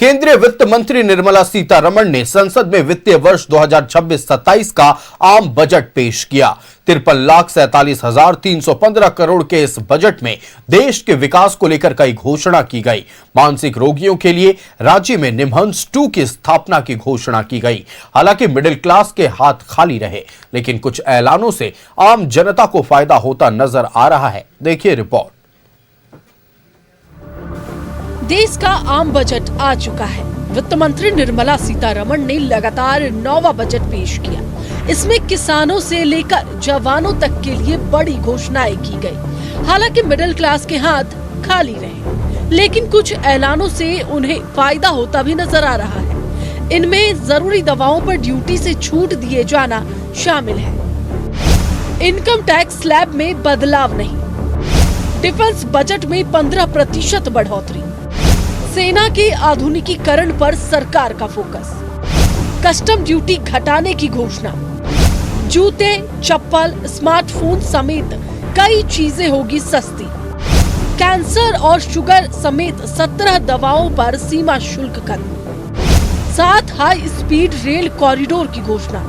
केंद्रीय वित्त मंत्री निर्मला सीतारमण ने संसद में वित्तीय वर्ष 2026-27 का आम बजट पेश किया। 53,47,315 करोड़ के इस बजट में देश के विकास को लेकर कई घोषणा की गई। मानसिक रोगियों के लिए राज्य में निमहंस 2 की स्थापना की घोषणा की गई। हालांकि मिडिल क्लास के हाथ खाली रहे, लेकिन कुछ ऐलानों से आम जनता को फायदा होता नजर आ रहा है। देखिए रिपोर्ट। देश का आम बजट आ चुका है। वित्त मंत्री निर्मला सीतारमण ने लगातार 9वां बजट पेश किया। इसमें किसानों से लेकर जवानों तक के लिए बड़ी घोषणाएं की गई। हालांकि मिडिल क्लास के हाथ खाली रहे, लेकिन कुछ ऐलानों से उन्हें फायदा होता भी नजर आ रहा है। इनमें जरूरी दवाओं पर ड्यूटी से छूट दिए जाना शामिल है। इनकम टैक्स स्लैब में बदलाव नहीं। डिफेंस बजट में 15% बढ़ोतरी। सेना के आधुनिकीकरण पर सरकार का फोकस। कस्टम ड्यूटी घटाने की घोषणा। जूते, चप्पल, स्मार्टफोन समेत कई चीजें होगी सस्ती। कैंसर और शुगर समेत 17 दवाओं पर सीमा शुल्क कम। 7 हाई स्पीड रेल कॉरिडोर की घोषणा।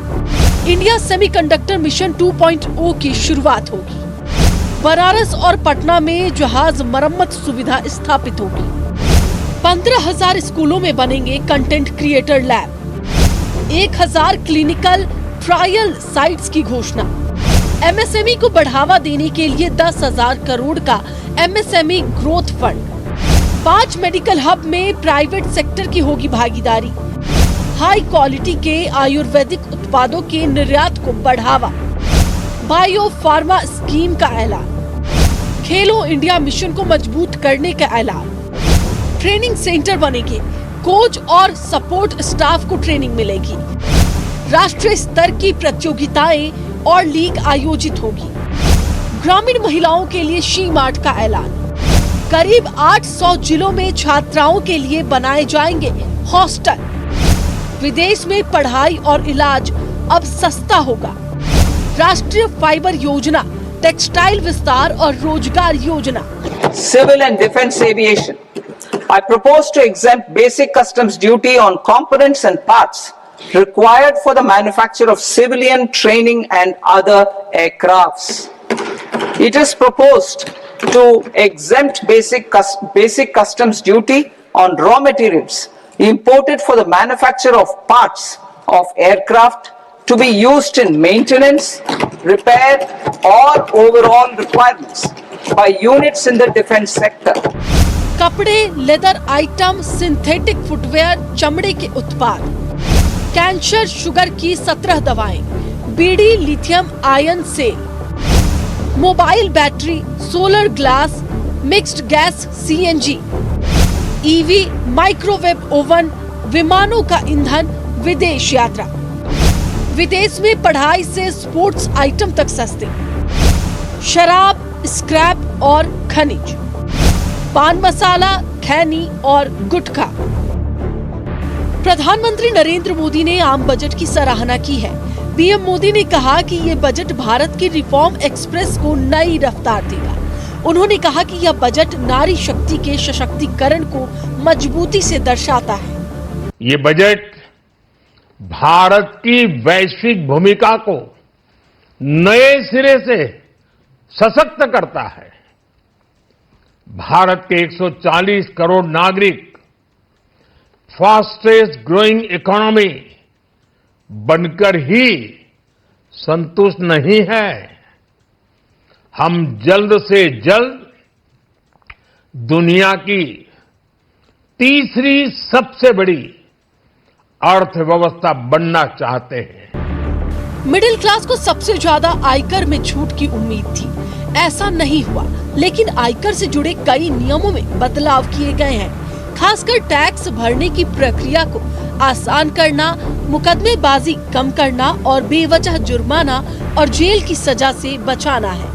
इंडिया सेमीकंडक्टर मिशन 2.0 की शुरुआत होगी। बनारस और पटना में जहाज मरम्मत सुविधा स्थापित होगी। 15,000 स्कूलों में बनेंगे content creator lab. 1,000 clinical trial sites की घोषणा। एमएसएमई को बढ़ावा देने के लिए 10,000 करोड़ का MSME growth fund. 5 medical hub में प्राइवेट सेक्टर की होगी भागीदारी। हाई क्वालिटी के आयुर्वेदिक उत्पादों के निर्यात को बढ़ावा। बायो फार्मा स्कीम का ऐलान। खेलो इंडिया मिशन को मजबूत करने का ऐलान। ट्रेनिंग सेंटर बनेंगे। कोच और सपोर्ट स्टाफ को ट्रेनिंग मिलेगी। राष्ट्रीय स्तर की प्रतियोगिताएं और लीग आयोजित होगी। ग्रामीण महिलाओं के लिए शी मार्ट का ऐलान। करीब 800 जिलों में छात्राओं के लिए बनाए जाएंगे हॉस्टल। विदेश में पढ़ाई और इलाज अब सस्ता होगा। राष्ट्रीय फाइबर योजना, टेक्सटाइल विस्तार और रोजगार योजना। Civil and defense aviation. I propose to exempt basic customs duty on components and parts required for the manufacture of civilian training and other aircrafts. It is proposed to exempt basic customs duty on raw materials imported for the manufacture of parts of aircraft to be used in maintenance, repair or overall requirements by units in the defense sector. कपड़े, leather item, synthetic footwear, चमड़े के उत्पाद। Cancer, sugar की 17 दवाएं। बीड़ी, lithium ion cell. Mobile battery, solar glass, mixed gas CNG. EV, microwave oven, विमानों का ईंधन, विदेश यात्रा। विदेश में पढ़ाई से स्पोर्ट्स आइटम तक सस्ते। शराब, स्क्रैप और खनिज। पान मसाला, खैनी और गुटखा। प्रधानमंत्री नरेंद्र मोदी ने आम बजट की सराहना की है। पीएम मोदी ने कहा कि ये बजट भारत की रिफॉर्म एक्सप्रेस को नई रफ्तार देगा। उन्होंने कहा कि यह बजट नारी शक्ति के सशक्तिकरण को मजबूती से दर्शाता है। ये बजट भारत की वैश्विक भूमिका को नए सिरे से सशक्त करता है। भारत के 140 करोड़ नागरिक फास्टेस्ट ग्रोइंग इकोनॉमी बनकर ही संतुष्ट नहीं है। हम जल्द से जल्द दुनिया की तीसरी सबसे बड़ी अर्थव्यवस्था बनना चाहते हैं। मिडिल क्लास को सबसे ज्यादा आयकर में छूट की उम्मीद थी। ऐसा नहीं हुआ, लेकिन आयकर से जुड़े कई नियमों में बदलाव किए गए हैं। खासकर टैक्स भरने की प्रक्रिया को आसान करना, मुकदमेबाजी कम करना और बेवजह जुर्माना और जेल की सजा से बचाना है।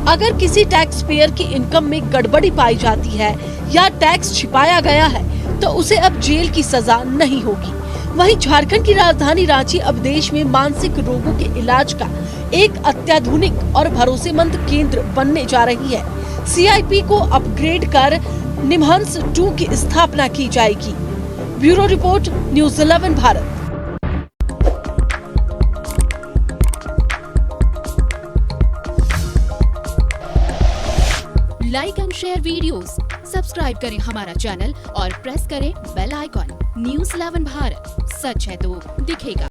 अगर किसी टैक्स पेयर की इनकम में गड़बड़ी पाई जाती है या टैक्स छिपाया गया है, तो उसे अब जेल की सजा नहीं होगी। वहीं झारखंड की राजधानी रांची अब देश में मानसिक रोगों के इलाज का एक अत्याधुनिक और भरोसेमंद केंद्र बनने जा रही है। सीआईपी को अपग्रेड कर निमहंस 2 की स्थापना की जाएगी। Bureau report, news 11 Bharat. Like and share videos, subscribe करें हमारा चैनल और प्रेस करें बेल आइकॉन। न्यूज 11 भारत, सच है तो दिखेगा।